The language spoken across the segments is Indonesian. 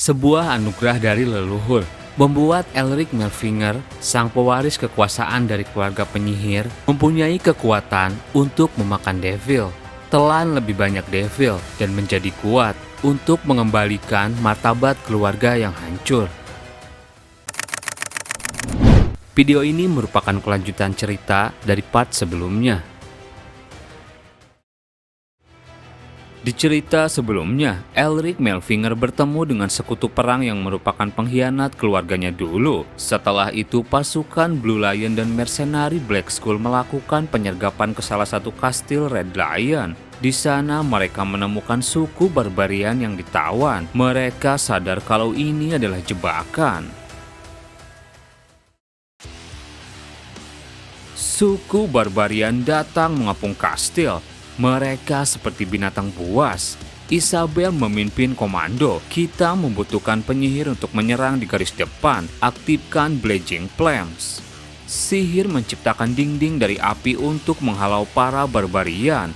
Sebuah anugerah dari leluhur membuat Elric Melfinger, sang pewaris kekuasaan dari keluarga penyihir, mempunyai kekuatan untuk memakan devil, telan lebih banyak devil, dan menjadi kuat untuk mengembalikan martabat keluarga yang hancur. Video ini merupakan kelanjutan cerita dari part sebelumnya. Di cerita sebelumnya, Elric Melfinger bertemu dengan sekutu perang yang merupakan pengkhianat keluarganya dulu. Setelah itu, pasukan Blue Lion dan mercenari Black Skull melakukan penyergapan ke salah satu kastil Red Lion. Di sana mereka menemukan suku barbarian yang ditawan. Mereka sadar kalau ini adalah jebakan. Suku barbarian datang mengepung kastil. Mereka seperti binatang buas. Isabel memimpin komando. Kita membutuhkan penyihir untuk menyerang di garis depan. Aktifkan Blazing Flames. Sihir menciptakan dinding dari api untuk menghalau para barbarian.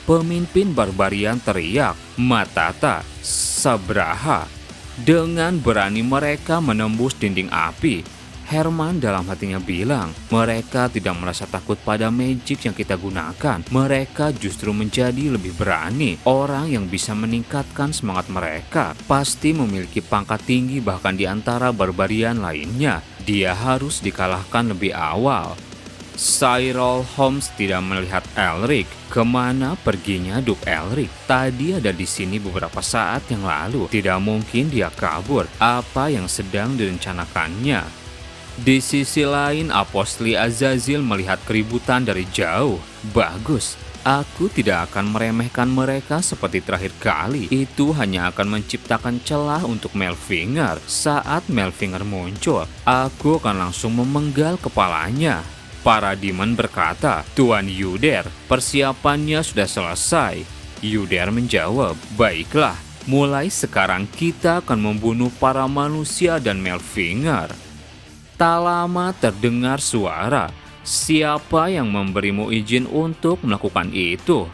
Pemimpin barbarian teriak, "Matata, Sabraha." Dengan berani mereka menembus dinding api. Herman dalam hatinya bilang, mereka tidak merasa takut pada magic yang kita gunakan. Mereka justru menjadi lebih berani. Orang yang bisa meningkatkan semangat mereka pasti memiliki pangkat tinggi bahkan di antara barbarian lainnya. Dia harus dikalahkan lebih awal. Cyril Holmes tidak melihat Elric. Kemana perginya Duke Elric? Tadi ada di sini beberapa saat yang lalu. Tidak mungkin dia kabur. Apa yang sedang direncanakannya? Di sisi lain, Apostli Azazel melihat keributan dari jauh. Bagus, aku tidak akan meremehkan mereka seperti terakhir kali. Itu hanya akan menciptakan celah untuk Melfinger. Saat Melfinger muncul, aku akan langsung memenggal kepalanya. Para demon berkata, "Tuan Yuder, persiapannya sudah selesai." Yuder menjawab, "Baiklah, mulai sekarang kita akan membunuh para manusia dan Melfinger." Tak lama terdengar suara. Siapa yang memberimu izin untuk melakukan itu?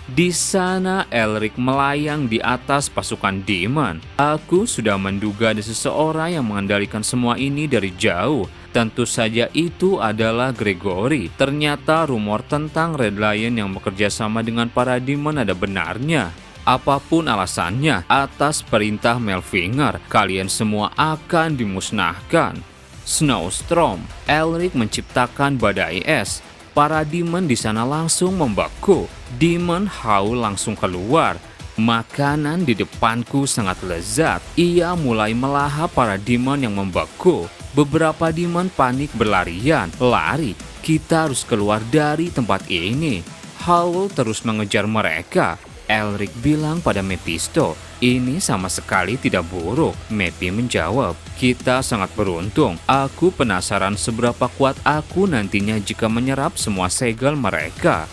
Di sana Elric melayang di atas pasukan demon. Aku sudah menduga ada seseorang yang mengendalikan semua ini dari jauh. Tentu saja itu adalah Gregory. Ternyata rumor tentang Red Lion yang bekerja sama dengan para demon ada benarnya. Apapun alasannya, atas perintah Melfinger, kalian semua akan dimusnahkan. Snowstorm, Elric menciptakan badai es. Para demon di sana langsung membeku. Demon Howl langsung keluar. Makanan di depanku sangat lezat. Ia mulai melahap para demon yang membeku. Beberapa demon panik berlarian. Lari, kita harus keluar dari tempat ini. Howl terus mengejar mereka. Elric bilang pada Mephisto, "Ini sama sekali tidak buruk." Mepi menjawab, "Kita sangat beruntung. Aku penasaran seberapa kuat aku nantinya jika menyerap semua segel mereka."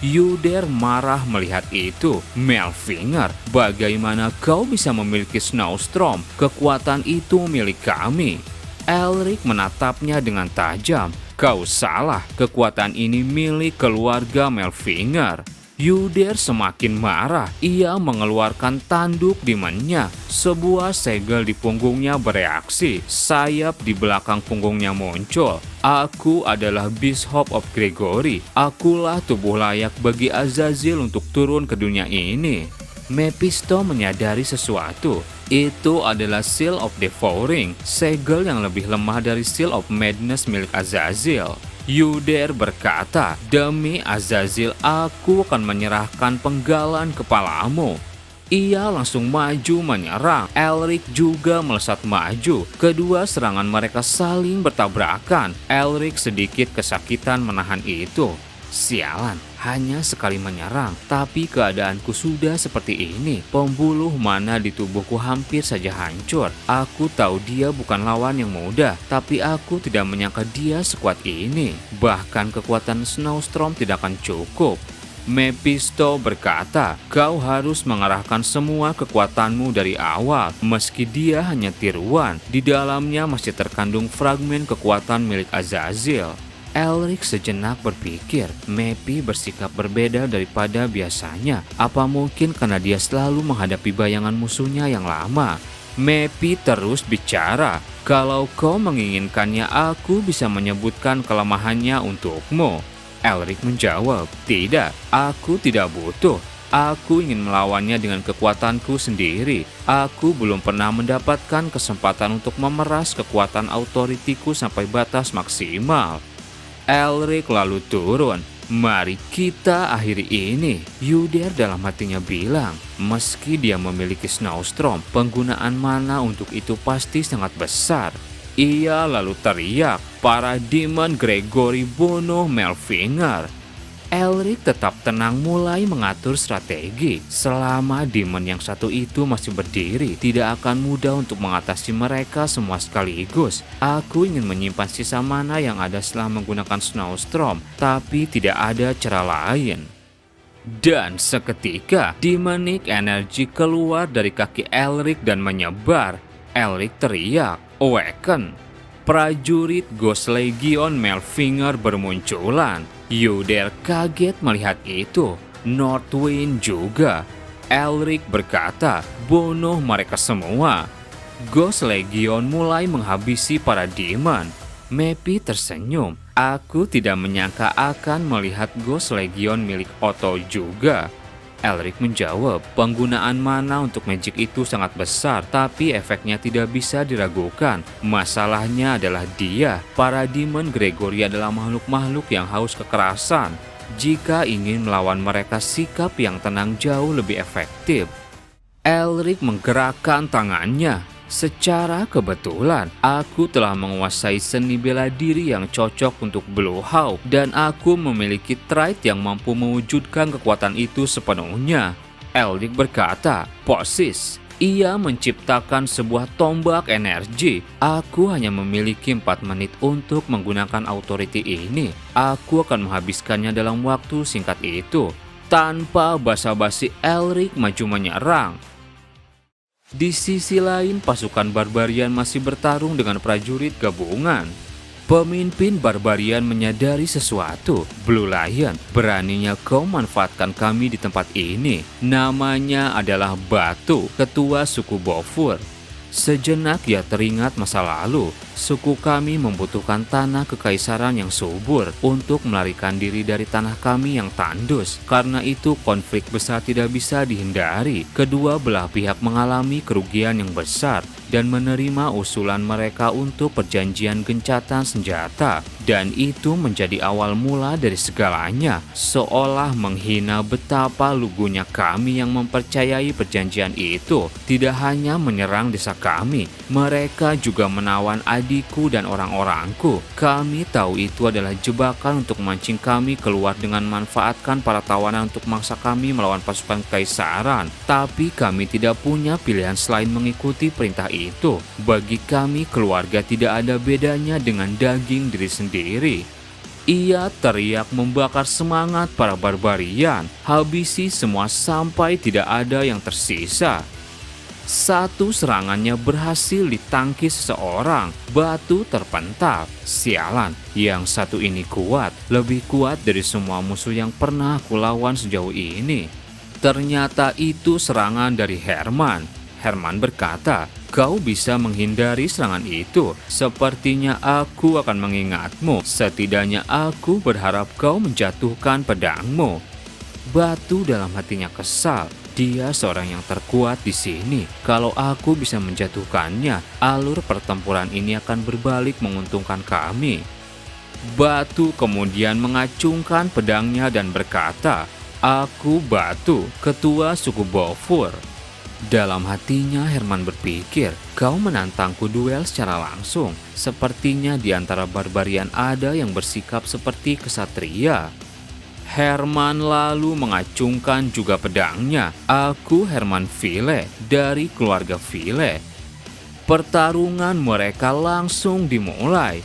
Yuder marah melihat itu. "Melfinger, bagaimana kau bisa memiliki Snowstorm? Kekuatan itu milik kami." Elric menatapnya dengan tajam. "Kau salah, kekuatan ini milik keluarga Melfinger." Yuder semakin marah. Ia mengeluarkan tanduk demonnya. Sebuah segel di punggungnya bereaksi. Sayap di belakang punggungnya muncul. "Aku adalah Bishop of Gregory. Akulah tubuh layak bagi Azazel untuk turun ke dunia ini." Mephisto menyadari sesuatu. Itu adalah Seal of Devouring, segel yang lebih lemah dari Seal of Madness milik Azazel. Yuder berkata, "Demi Azazel, aku akan menyerahkan penggalan kepalamu." Ia langsung maju menyerang. Elric juga melesat maju. Kedua serangan mereka saling bertabrakan. Elric sedikit kesakitan menahan itu. "Sialan, hanya sekali menyerang, tapi keadaanku sudah seperti ini. Pembuluh mana di tubuhku hampir saja hancur. Aku tahu dia bukan lawan yang mudah, tapi aku tidak menyangka dia sekuat ini. Bahkan kekuatan Snowstorm tidak akan cukup." Mephisto berkata, "Kau harus mengarahkan semua kekuatanmu dari awal. Meski dia hanya tiruan, di dalamnya masih terkandung fragmen kekuatan milik Azazel." Elric sejenak berpikir, Mepi bersikap berbeda daripada biasanya. Apa mungkin karena dia selalu menghadapi bayangan musuhnya yang lama? Mepi terus bicara. Kalau kau menginginkannya, aku bisa menyebutkan kelemahannya untukmu. Elric menjawab, tidak, aku tidak butuh. Aku ingin melawannya dengan kekuatanku sendiri. Aku belum pernah mendapatkan kesempatan untuk memeras kekuatan autoritiku sampai batas maksimal. Elric lalu turun. Mari kita akhiri ini, Yudir dalam hatinya bilang. Meski dia memiliki Snowstorm, penggunaan mana untuk itu pasti sangat besar. Ia lalu teriak, para demon Gregory bunuh Melfinger. Elric tetap tenang mulai mengatur strategi. Selama demon yang satu itu masih berdiri, tidak akan mudah untuk mengatasi mereka semua sekaligus. Aku ingin menyimpan sisa mana yang ada setelah menggunakan Snowstorm, tapi tidak ada cara lain. Dan seketika, demonic energy keluar dari kaki Elric dan menyebar. Elric teriak, "Awaken!" Prajurit Ghost Legion Melfinger bermunculan. Yudir kaget melihat itu. Northwind juga. Elric berkata, bunuh mereka semua. Ghost Legion mulai menghabisi para demon. Mepi tersenyum. Aku tidak menyangka akan melihat Ghost Legion milik Otto juga. Elric menjawab, penggunaan mana untuk magic itu sangat besar, tapi efeknya tidak bisa diragukan. Masalahnya adalah dia, para demon Gregory adalah makhluk-makhluk yang haus kekerasan. Jika ingin melawan mereka, sikap yang tenang jauh lebih efektif. Elric menggerakkan tangannya. Secara kebetulan, aku telah menguasai seni bela diri yang cocok untuk Blue Hawk dan aku memiliki trait yang mampu mewujudkan kekuatan itu sepenuhnya. Elric berkata, "Posis." Ia menciptakan sebuah tombak energi. Aku hanya memiliki 4 menit untuk menggunakan authority ini. Aku akan menghabiskannya dalam waktu singkat itu. Tanpa basa-basi, Elric maju menyerang. Di sisi lain, pasukan barbarian masih bertarung dengan prajurit gabungan. Pemimpin barbarian menyadari sesuatu. Blue Lion, beraninya kau manfaatkan kami di tempat ini. Namanya adalah Batu, ketua suku Bofur. Sejenak ia teringat masa lalu. Suku kami membutuhkan tanah kekaisaran yang subur untuk melarikan diri dari tanah kami yang tandus. Karena itu konflik besar tidak bisa dihindari. Kedua belah pihak mengalami kerugian yang besar dan menerima usulan mereka untuk perjanjian gencatan senjata. Dan itu menjadi awal mula dari segalanya. Seolah menghina betapa lugunya kami yang mempercayai perjanjian itu. Tidak hanya menyerang desa kami, mereka juga menawan adikku dan orang-orangku. Kami tahu itu adalah jebakan untuk memancing kami keluar dengan memanfaatkan para tawanan untuk memaksa kami melawan pasukan kekaisaran. Tapi kami tidak punya pilihan selain mengikuti perintah itu. Bagi kami, keluarga tidak ada bedanya dengan daging diri sendiri. Ia teriak membakar semangat para barbarian. Habisi semua sampai tidak ada yang tersisa. Satu serangannya berhasil ditangkis seseorang. Batu terpental. Sialan, yang satu ini kuat. Lebih kuat dari semua musuh yang pernah aku lawan sejauh ini. Ternyata itu serangan dari Herman. Herman berkata, kau bisa menghindari serangan itu. Sepertinya aku akan mengingatmu. Setidaknya aku berharap kau menjatuhkan pedangmu. Batu dalam hatinya kesal. Dia seorang yang terkuat di sini. Kalau aku bisa menjatuhkannya, alur pertempuran ini akan berbalik menguntungkan kami. Batu kemudian mengacungkan pedangnya dan berkata, aku Batu, ketua suku Bofur. Dalam hatinya Herman berpikir, kau menantangku duel secara langsung. Sepertinya di antara barbarian ada yang bersikap seperti kesatria. Herman lalu mengacungkan juga pedangnya. Aku Herman Ville dari keluarga Ville. Pertarungan mereka langsung dimulai.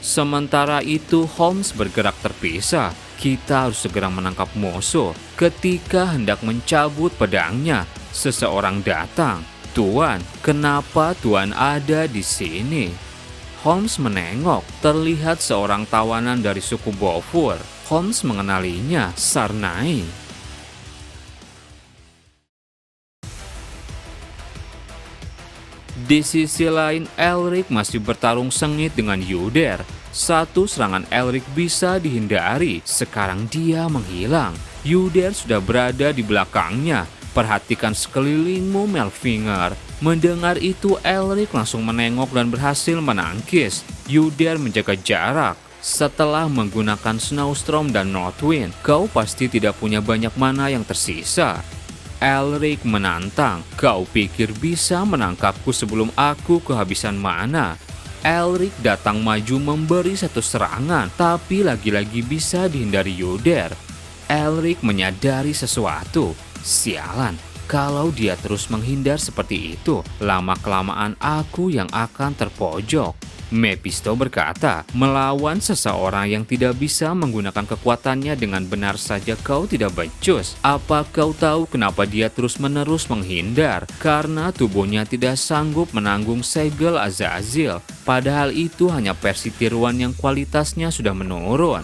Sementara itu Holmes bergerak terpisah. Kita harus segera menangkap musuh. Ketika hendak mencabut pedangnya, seseorang datang. Tuan, kenapa Tuan ada di sini? Holmes menengok. Terlihat seorang tawanan dari suku Bofur. Holmes mengenalinya, Sarnai. Di sisi lain, Elric masih bertarung sengit dengan Yuder. Satu serangan Elric bisa dihindari, sekarang dia menghilang. Yuder sudah berada di belakangnya. Perhatikan sekelilingmu, Melfinger. Mendengar itu, Elric langsung menengok dan berhasil menangkis. Yuder menjaga jarak. Setelah menggunakan Snowstorm dan Northwind, kau pasti tidak punya banyak mana yang tersisa. Elric menantang, kau pikir bisa menangkapku sebelum aku kehabisan mana? Elric datang maju memberi satu serangan, tapi lagi-lagi bisa dihindari Yuder. Elric menyadari sesuatu. Sialan, kalau dia terus menghindar seperti itu, lama-kelamaan aku yang akan terpojok. Mephisto berkata, melawan seseorang yang tidak bisa menggunakan kekuatannya dengan benar saja kau tidak becus. Apa kau tahu kenapa dia terus-menerus menghindar? Karena tubuhnya tidak sanggup menanggung segel Azazel. Padahal itu hanya versi tiruan yang kualitasnya sudah menurun.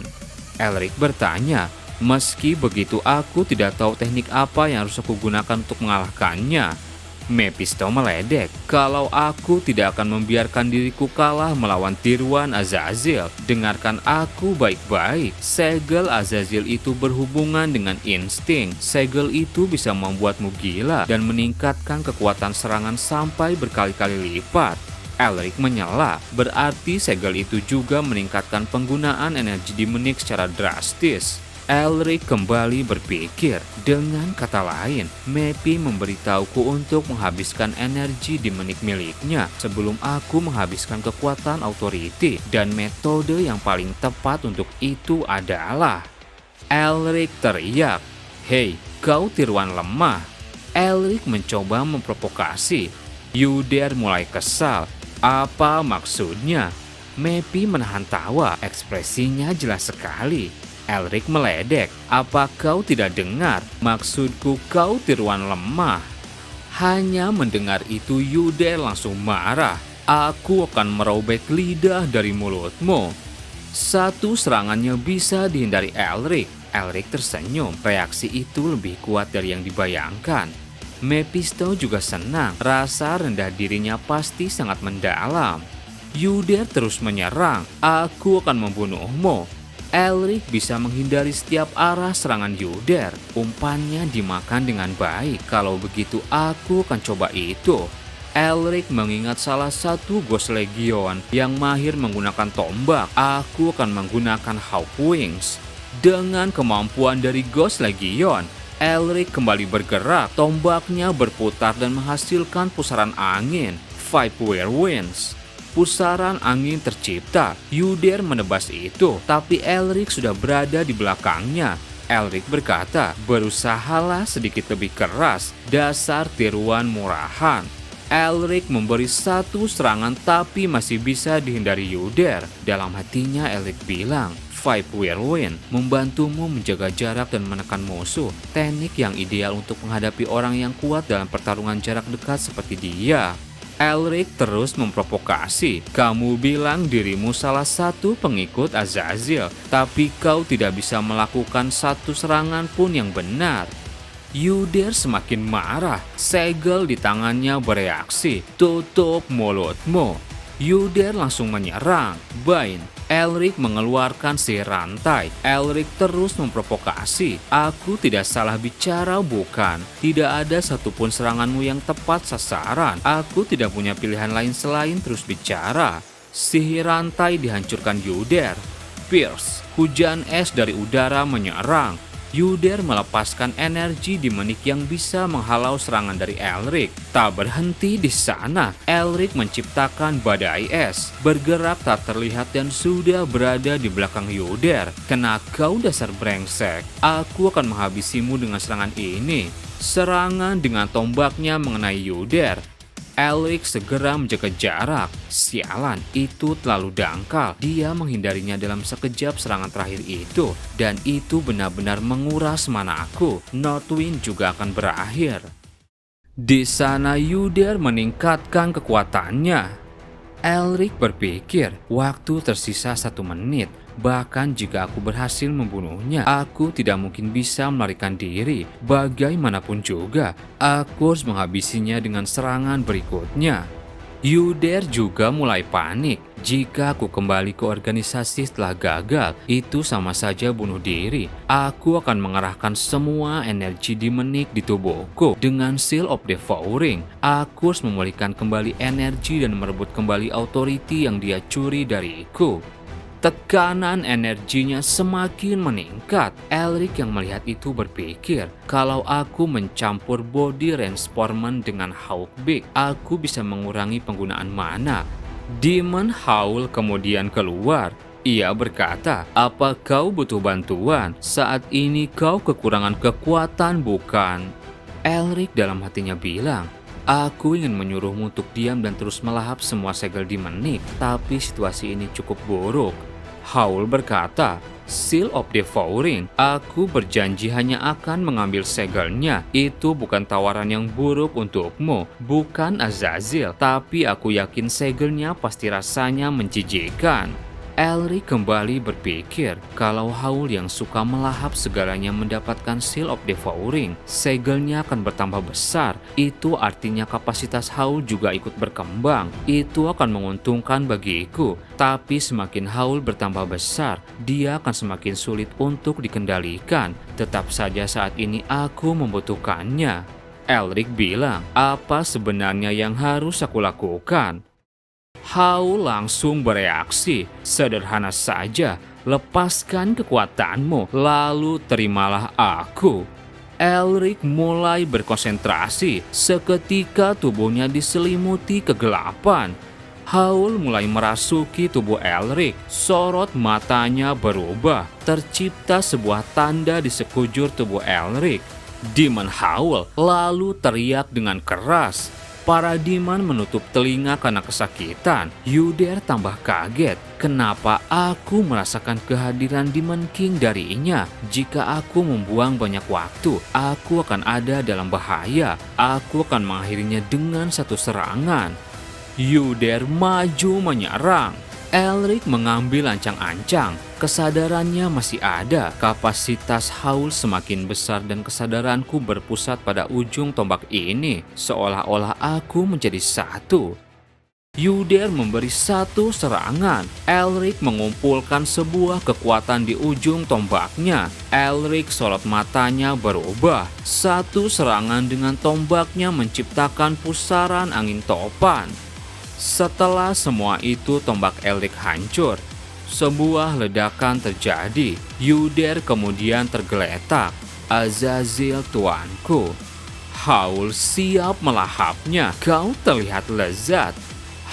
Elric bertanya, meski begitu aku tidak tahu teknik apa yang harus aku gunakan untuk mengalahkannya. Mephisto meledek, kalau aku tidak akan membiarkan diriku kalah melawan tiruan Azazel. Dengarkan aku baik-baik, segel Azazel itu berhubungan dengan insting. Segel itu bisa membuatmu gila dan meningkatkan kekuatan serangan sampai berkali-kali lipat. Elric menyela, berarti segel itu juga meningkatkan penggunaan energi Demonic secara drastis. Elric kembali berpikir, dengan kata lain, Mepi memberitahuku untuk menghabiskan energi Demonic miliknya sebelum aku menghabiskan kekuatan Authority, dan metode yang paling tepat untuk itu adalah... Elric teriak, hei, kau tiruan lemah. Elric mencoba memprovokasi. Yuder mulai kesal. Apa maksudnya? Mepi menahan tawa, ekspresinya jelas sekali. Elric meledek, apa kau tidak dengar? Maksudku kau tiruan lemah. Hanya mendengar itu Yuder langsung marah. Aku akan merobek lidah dari mulutmu. Satu serangannya bisa dihindari Elric. Elric tersenyum, reaksi itu lebih kuat dari yang dibayangkan. Mephisto juga senang, rasa rendah dirinya pasti sangat mendalam. Yuder terus menyerang, aku akan membunuhmu. Elric bisa menghindari setiap arah serangan Yuder. Umpannya dimakan dengan baik. Kalau begitu aku akan coba itu. Elric mengingat salah satu Ghost Legion yang mahir menggunakan tombak. Aku akan menggunakan Hawk Wings. Dengan kemampuan dari Ghost Legion, Elric kembali bergerak. Tombaknya berputar dan menghasilkan pusaran angin. Five Whirlwinds. Pusaran angin tercipta. Yuder menebas itu, tapi Elric sudah berada di belakangnya. Elric berkata, berusahalah sedikit lebih keras, dasar tiruan murahan. Elric memberi satu serangan tapi masih bisa dihindari Yuder. Dalam hatinya Elric bilang, Five Whirlwind membantumu menjaga jarak dan menekan musuh. Teknik yang ideal untuk menghadapi orang yang kuat dalam pertarungan jarak dekat seperti dia. Elric terus memprovokasi. Kamu bilang dirimu salah satu pengikut Azazel, tapi kau tidak bisa melakukan satu serangan pun yang benar. Yuder semakin marah. Segel di tangannya bereaksi. Tutup mulutmu. Yuder langsung menyerang. Bane. Elric mengeluarkan sihir rantai. Elric terus memprovokasi. Aku tidak salah bicara, bukan? Tidak ada satupun seranganmu yang tepat sasaran. Aku tidak punya pilihan lain selain terus bicara. Sihir rantai dihancurkan Yuder. Pierce, hujan es dari udara menyerang. Yuder melepaskan energi Demonic yang bisa menghalau serangan dari Elric. Tak berhenti di sana, Elric menciptakan badai es, bergerak tak terlihat dan sudah berada di belakang Yuder. Kena kau dasar brengsek, aku akan menghabisimu dengan serangan ini. Serangan dengan tombaknya mengenai Yuder. Elric segera menjaga jarak. Sialan, itu terlalu dangkal. Dia menghindarinya dalam sekejap serangan terakhir itu. Dan itu benar-benar menguras manaku. Northwind juga akan berakhir. Di sana Yuder meningkatkan kekuatannya. Elric berpikir, waktu tersisa 1 menit. Bahkan jika aku berhasil membunuhnya, aku tidak mungkin bisa melarikan diri. Bagaimanapun juga, aku harus menghabisinya dengan serangan berikutnya. Yuder juga mulai panik. Jika aku kembali ke organisasi setelah gagal, itu sama saja bunuh diri. Aku akan mengerahkan semua energi demonik di tubuhku dengan Seal of Devouring. Aku harus memulihkan kembali energi dan merebut kembali authority yang dia curi dariku. Tekanan energinya semakin meningkat. Elric yang melihat itu berpikir, kalau aku mencampur body transformation dengan Hawkbeak, aku bisa mengurangi penggunaan mana. Demon Howl kemudian keluar. Ia berkata, apa kau butuh bantuan? Saat ini kau kekurangan kekuatan, bukan? Elric dalam hatinya bilang, aku ingin menyuruhmu untuk diam dan terus melahap semua segel demonik, tapi situasi ini cukup buruk. Howl berkata, Seal of Devouring, aku berjanji hanya akan mengambil segelnya. Itu bukan tawaran yang buruk untukmu, bukan Azazel, tapi aku yakin segelnya pasti rasanya menjijikkan. Elric kembali berpikir kalau Howl yang suka melahap segalanya mendapatkan Seal of Devouring, segelnya akan bertambah besar. Itu artinya kapasitas Howl juga ikut berkembang. Itu akan menguntungkan bagiku. Tapi semakin Howl bertambah besar, dia akan semakin sulit untuk dikendalikan. Tetap saja saat ini aku membutuhkannya. Elric bilang, apa sebenarnya yang harus aku lakukan? Howl langsung bereaksi, sederhana saja, lepaskan kekuatanmu, lalu terimalah aku. Elric mulai berkonsentrasi, seketika tubuhnya diselimuti kegelapan. Howl mulai merasuki tubuh Elric, sorot matanya berubah, tercipta sebuah tanda di sekujur tubuh Elric. Demon Howl lalu teriak dengan keras. Para demon menutup telinga karena kesakitan. Yuder tambah kaget. Kenapa aku merasakan kehadiran Demon King darinya? Jika aku membuang banyak waktu, aku akan ada dalam bahaya. Aku akan mengakhirinya dengan satu serangan. Yuder maju menyerang. Elric mengambil ancang-ancang. Kesadarannya masih ada. Kapasitas Howl semakin besar dan kesadaranku berpusat pada ujung tombak ini. Seolah-olah aku menjadi satu. Yuder memberi satu serangan. Elric mengumpulkan sebuah kekuatan di ujung tombaknya. Elric sorot matanya berubah. Satu serangan dengan tombaknya menciptakan pusaran angin topan. Setelah semua itu tombak Elric hancur. Sebuah ledakan terjadi. Yuder kemudian tergeletak. Azazel tuanku. Howl siap melahapnya. Kau terlihat lezat.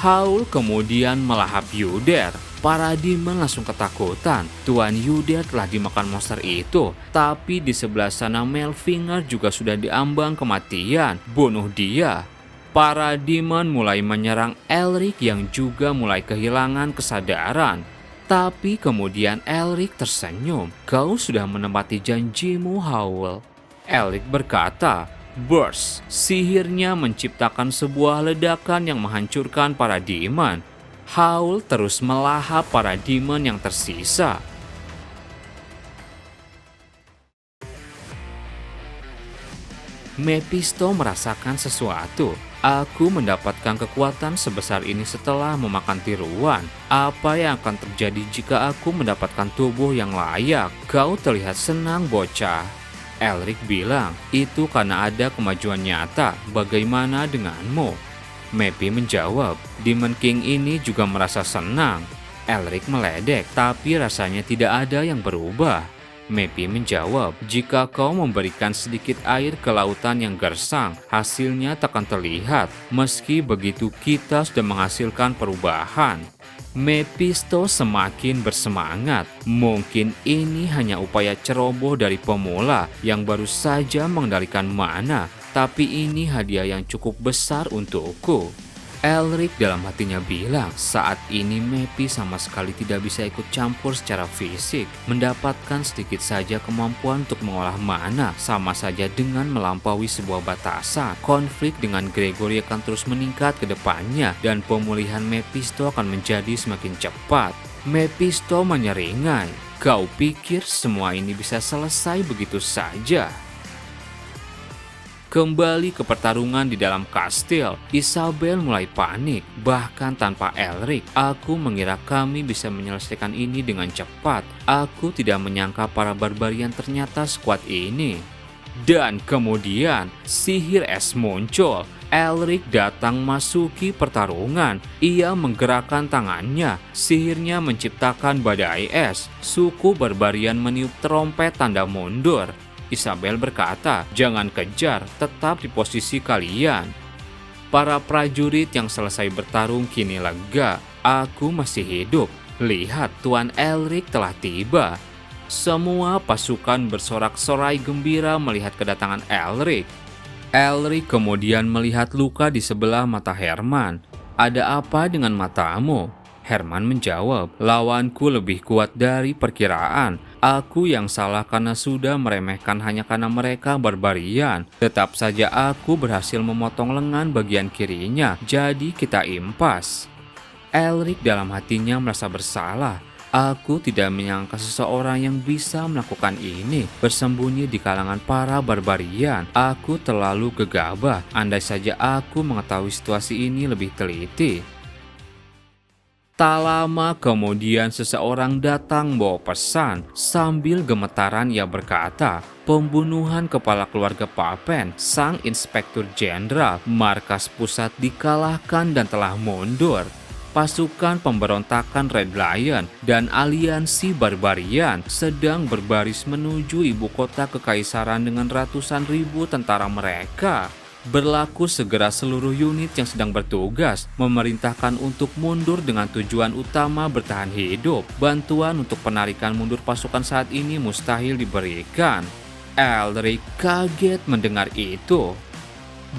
Howl kemudian melahap Yuder. Para demon langsung ketakutan. Tuan Yuder telah dimakan monster itu. Tapi di sebelah sana Melfinger juga sudah diambang kematian. Bunuh dia. Para demon mulai menyerang Elric yang juga mulai kehilangan kesadaran. Tapi kemudian Elric tersenyum. Kau sudah menepati janjimu, Howl. Elric berkata, Burst. Sihirnya menciptakan sebuah ledakan yang menghancurkan para demon. Howl terus melahap para demon yang tersisa. Mephisto merasakan sesuatu. Aku mendapatkan kekuatan sebesar ini setelah memakan tiruan. Apa yang akan terjadi jika aku mendapatkan tubuh yang layak? Kau terlihat senang, bocah. Elric bilang, itu karena ada kemajuan nyata. Bagaimana denganmu? Mepi menjawab, Demon King ini juga merasa senang. Elric meledek, tapi rasanya tidak ada yang berubah. Mepi menjawab, jika kau memberikan sedikit air ke lautan yang gersang, hasilnya takkan terlihat. Meski begitu kita sudah menghasilkan perubahan. Mephisto semakin bersemangat. Mungkin ini hanya upaya ceroboh dari pemula yang baru saja mengendalikan mana. Tapi ini hadiah yang cukup besar untukku. Elric dalam hatinya bilang, saat ini Mepi sama sekali tidak bisa ikut campur secara fisik. Mendapatkan sedikit saja kemampuan untuk mengolah mana, sama saja dengan melampaui sebuah batasan. Konflik dengan Gregory akan terus meningkat ke depannya, dan pemulihan Mephisto akan menjadi semakin cepat. Mephisto menyeringai, kau pikir semua ini bisa selesai begitu saja? Kembali ke pertarungan di dalam kastil, Isabel mulai panik. Bahkan tanpa Elric, aku mengira kami bisa menyelesaikan ini dengan cepat. Aku tidak menyangka para barbarian ternyata sekuat ini. Dan kemudian, sihir es muncul. Elric datang masuki pertarungan. Ia menggerakkan tangannya. Sihirnya menciptakan badai es. Suku barbarian meniup trompet tanda mundur. Isabel berkata, "Jangan kejar, tetap di posisi kalian." Para prajurit yang selesai bertarung kini lega. Aku masih hidup. Lihat, Tuan Elric telah tiba. Semua pasukan bersorak-sorai gembira melihat kedatangan Elric. Elric kemudian melihat luka di sebelah mata Herman. "Ada apa dengan matamu?" Herman menjawab, "Lawanku lebih kuat dari perkiraan. Aku yang salah karena sudah meremehkan hanya karena mereka barbarian. Tetap saja aku berhasil memotong lengan bagian kirinya, jadi kita impas." Elric dalam hatinya merasa bersalah. Aku tidak menyangka seseorang yang bisa melakukan ini bersembunyi di kalangan para barbarian. Aku terlalu gegabah. Andai saja aku mengetahui situasi ini lebih teliti. Tak lama kemudian seseorang datang bawa pesan. Sambil gemetaran ia berkata, "Pembunuhan kepala keluarga Papen, sang inspektur jenderal markas pusat dikalahkan dan telah mundur. Pasukan pemberontakan Red Lion dan aliansi barbarian sedang berbaris menuju ibu kota kekaisaran dengan ratusan ribu tentara mereka. Berlaku segera seluruh unit yang sedang bertugas memerintahkan untuk mundur dengan tujuan utama bertahan hidup. Bantuan untuk penarikan mundur pasukan saat ini mustahil diberikan." Elric kaget mendengar itu.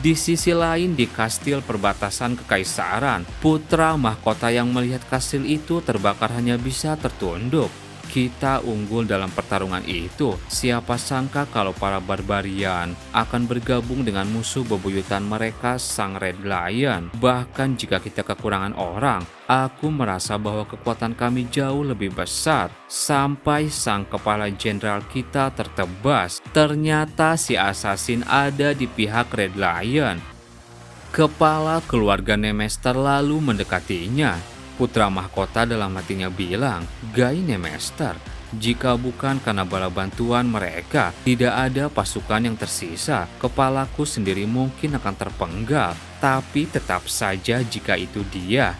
Di sisi lain di kastil perbatasan kekaisaran, putra mahkota yang melihat kastil itu terbakar hanya bisa tertunduk. Kita unggul dalam pertarungan itu. Siapa sangka kalau para barbarian akan bergabung dengan musuh bebuyutan mereka, sang Red Lion. Bahkan jika kita kekurangan orang, aku merasa bahwa kekuatan kami jauh lebih besar. Sampai sang kepala jenderal kita tertebas. Ternyata si assassin ada di pihak Red Lion. Kepala keluarga Nemester lalu mendekatinya. Putra mahkota dalam hatinya bilang, "Guy Nemester, jika bukan karena bala bantuan mereka, tidak ada pasukan yang tersisa. Kepalaku sendiri mungkin akan terpenggal. Tapi tetap saja jika itu dia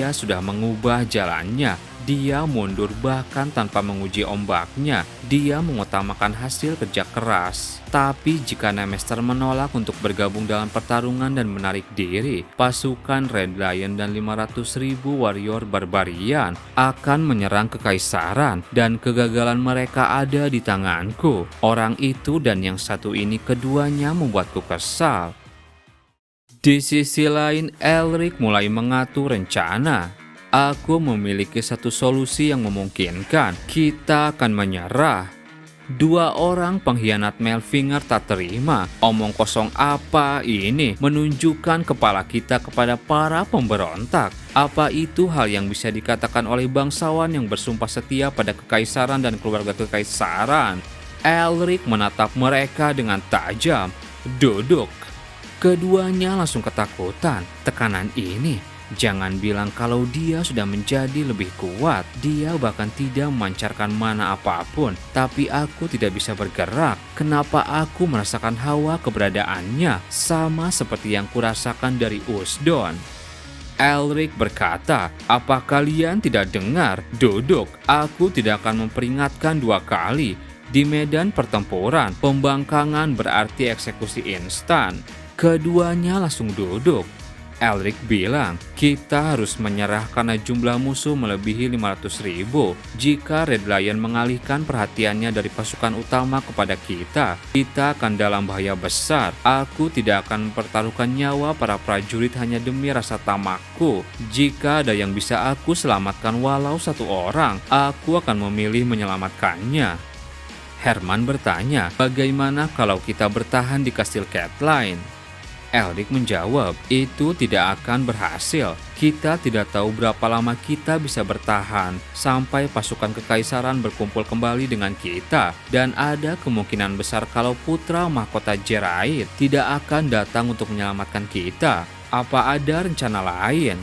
sudah mengubah jalannya. Dia mundur bahkan tanpa menguji ombaknya. Dia mengutamakan hasil kerja keras. Tapi jika Nemester menolak untuk bergabung dalam pertarungan dan menarik diri, pasukan Red Lion dan 500.000 warrior barbarian akan menyerang kekaisaran dan kegagalan mereka ada di tanganku. Orang itu dan yang satu ini keduanya membuatku kesal." Di sisi lain, Elric mulai mengatur rencana. "Aku memiliki satu solusi yang memungkinkan. Kita akan menyerah." Dua orang pengkhianat Melfinger tak terima. "Omong kosong apa ini? Menunjukkan kepala kita kepada para pemberontak. Apa itu hal yang bisa dikatakan oleh bangsawan yang bersumpah setia pada kekaisaran dan keluarga kekaisaran?" Elric menatap mereka dengan tajam. "Duduk." Keduanya langsung ketakutan. Tekanan ini, jangan bilang kalau dia sudah menjadi lebih kuat. Dia bahkan tidak memancarkan mana apapun. Tapi aku tidak bisa bergerak. Kenapa aku merasakan hawa keberadaannya? Sama seperti yang kurasakan dari Usdon. Elric berkata, "Apa kalian tidak dengar? Duduk. Aku tidak akan memperingatkan dua kali. Di medan pertempuran, pembangkangan berarti eksekusi instan." Keduanya langsung duduk. Elric bilang, "Kita harus menyerah karena jumlah musuh melebihi 500.000. Jika Red Lion mengalihkan perhatiannya dari pasukan utama kepada kita akan dalam bahaya besar. Aku tidak akan mempertaruhkan nyawa para prajurit hanya demi rasa tamakku. Jika ada yang bisa aku selamatkan walau satu orang, aku akan memilih menyelamatkannya." Herman bertanya, "Bagaimana kalau kita bertahan di kastil Catelyn?" Elric menjawab, itu tidak akan berhasil. Kita tidak tahu berapa lama kita bisa bertahan sampai pasukan kekaisaran berkumpul kembali dengan kita. Dan ada kemungkinan besar kalau putra mahkota Jeraid tidak akan datang untuk menyelamatkan kita. Apa ada rencana lain?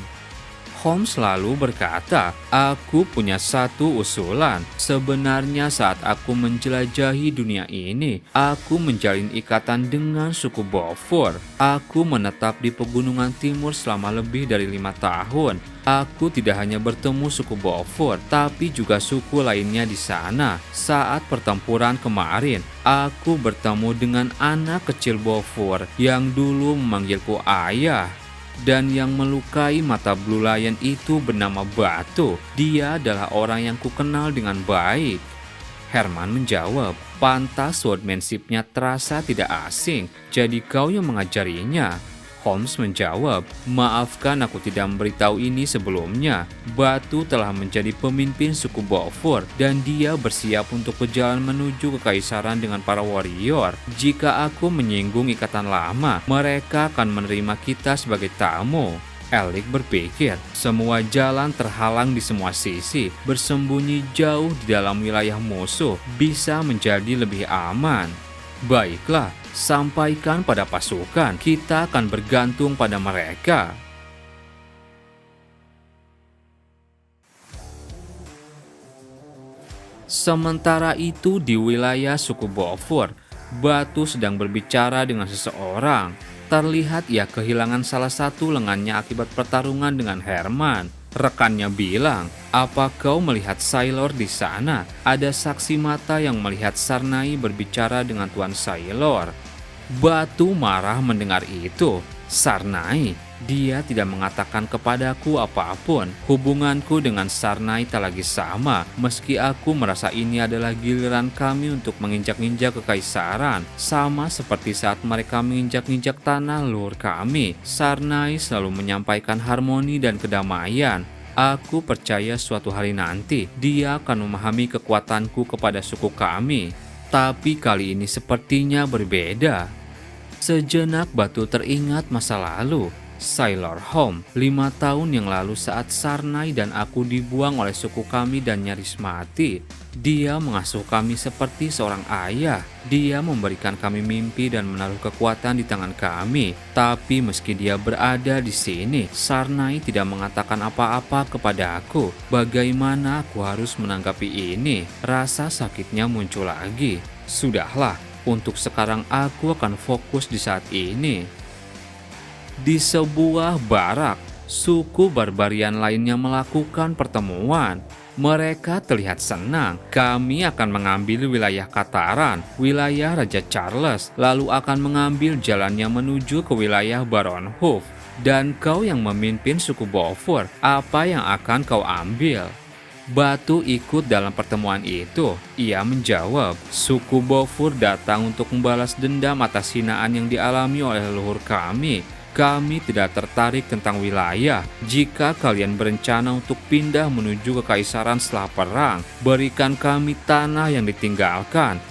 Holmes lalu berkata, aku punya satu usulan. Sebenarnya saat aku menjelajahi dunia ini, aku menjalin ikatan dengan suku Beaufort. Aku menetap di pegunungan timur selama lebih dari 5 tahun. Aku tidak hanya bertemu suku Beaufort, tapi juga suku lainnya di sana. Saat pertempuran kemarin, aku bertemu dengan anak kecil Beaufort yang dulu memanggilku ayah. Dan yang melukai mata Blue Lion itu bernama Batu. Dia adalah orang yang kukenal dengan baik. Herman menjawab, pantas swordsmanship-nya terasa tidak asing. Jadi kau yang mengajarinya? Holmes menjawab, maafkan aku tidak memberitahu ini sebelumnya. Batu telah menjadi pemimpin suku Beaufort dan dia bersiap untuk berjalan menuju kekaisaran dengan para warrior. Jika aku menyinggung ikatan lama, mereka akan menerima kita sebagai tamu. Elric berpikir, semua jalan terhalang di semua sisi, bersembunyi jauh di dalam wilayah musuh bisa menjadi lebih aman. Baiklah, sampaikan pada pasukan, kita akan bergantung pada mereka. Sementara itu di wilayah suku Beaufort, Batu sedang berbicara dengan seseorang. Terlihat ia kehilangan salah satu lengannya akibat pertarungan dengan Herman. Rekannya bilang, apa kau melihat Sailor di sana? Ada saksi mata yang melihat Sarnai berbicara dengan Tuan Sailor. Batu marah mendengar itu. Sarnai, dia tidak mengatakan kepadaku apapun. Hubunganku dengan Sarnai tak lagi sama, meski aku merasa ini adalah giliran kami untuk menginjak-injak kekaisaran. Sama seperti saat mereka menginjak-injak tanah leluhur kami, Sarnai selalu menyampaikan harmoni dan kedamaian. Aku percaya suatu hari nanti, dia akan memahami kekuatanku kepada suku kami. Tapi kali ini sepertinya berbeda. Sejenak Batu teringat masa lalu. Sailor Home, 5 tahun yang lalu saat Sarnai dan aku dibuang oleh suku kami dan nyaris mati. Dia mengasuh kami seperti seorang ayah. Dia memberikan kami mimpi dan menaruh kekuatan di tangan kami. Tapi meski dia berada di sini, Sarnai tidak mengatakan apa-apa kepada aku. Bagaimana aku harus menanggapi ini? Rasa sakitnya muncul lagi. Sudahlah, untuk sekarang aku akan fokus di saat ini. Di sebuah barak, suku barbarian lainnya melakukan pertemuan. Mereka terlihat senang. Kami akan mengambil wilayah Kataran, wilayah Raja Charles, lalu akan mengambil jalannya menuju ke wilayah Baron Hoof. Dan kau yang memimpin suku Beaufort, apa yang akan kau ambil? Batu ikut dalam pertemuan itu. Ia menjawab, suku Beaufort datang untuk membalas dendam atas hinaan yang dialami oleh leluhur kami. Kami tidak tertarik tentang wilayah. Jika kalian berencana untuk pindah menuju kekaisaran setelah perang, berikan kami tanah yang ditinggalkan.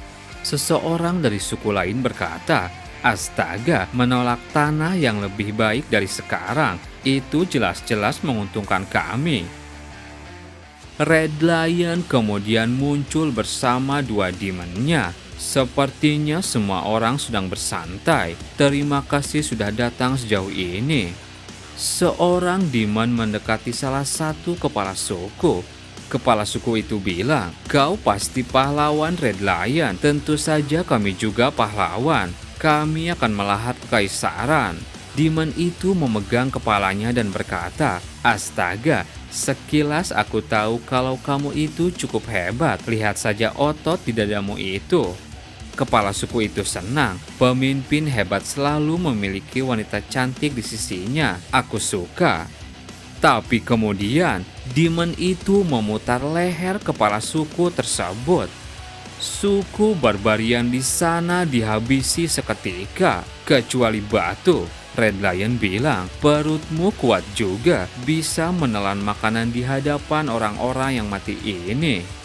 Seseorang dari suku lain berkata, astaga, menolak tanah yang lebih baik dari sekarang. Itu jelas-jelas menguntungkan kami. Red Lion kemudian muncul bersama 2 demonnya. Sepertinya semua orang sedang bersantai. Terima kasih sudah datang sejauh ini. Seorang demon mendekati salah satu kepala suku. Kepala suku itu bilang, kau pasti pahlawan Red Lion. Tentu saja kami juga pahlawan. Kami akan melahap kekaisaran. Demon itu memegang kepalanya dan berkata, astaga, sekilas aku tahu kalau kamu itu cukup hebat. Lihat saja otot di dadamu itu. Kepala suku itu senang. Pemimpin hebat selalu memiliki wanita cantik di sisinya. Aku suka. Tapi kemudian, demon itu memutar leher kepala suku tersebut. Suku barbarian di sana dihabisi seketika, kecuali Batu. Red Lion bilang, perutmu kuat juga, bisa menelan makanan di hadapan orang-orang yang mati ini.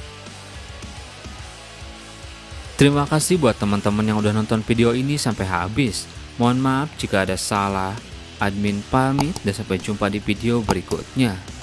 Terima kasih buat teman-teman yang udah nonton video ini sampai habis. Mohon maaf jika ada salah. Admin pamit dan sampai jumpa di video berikutnya.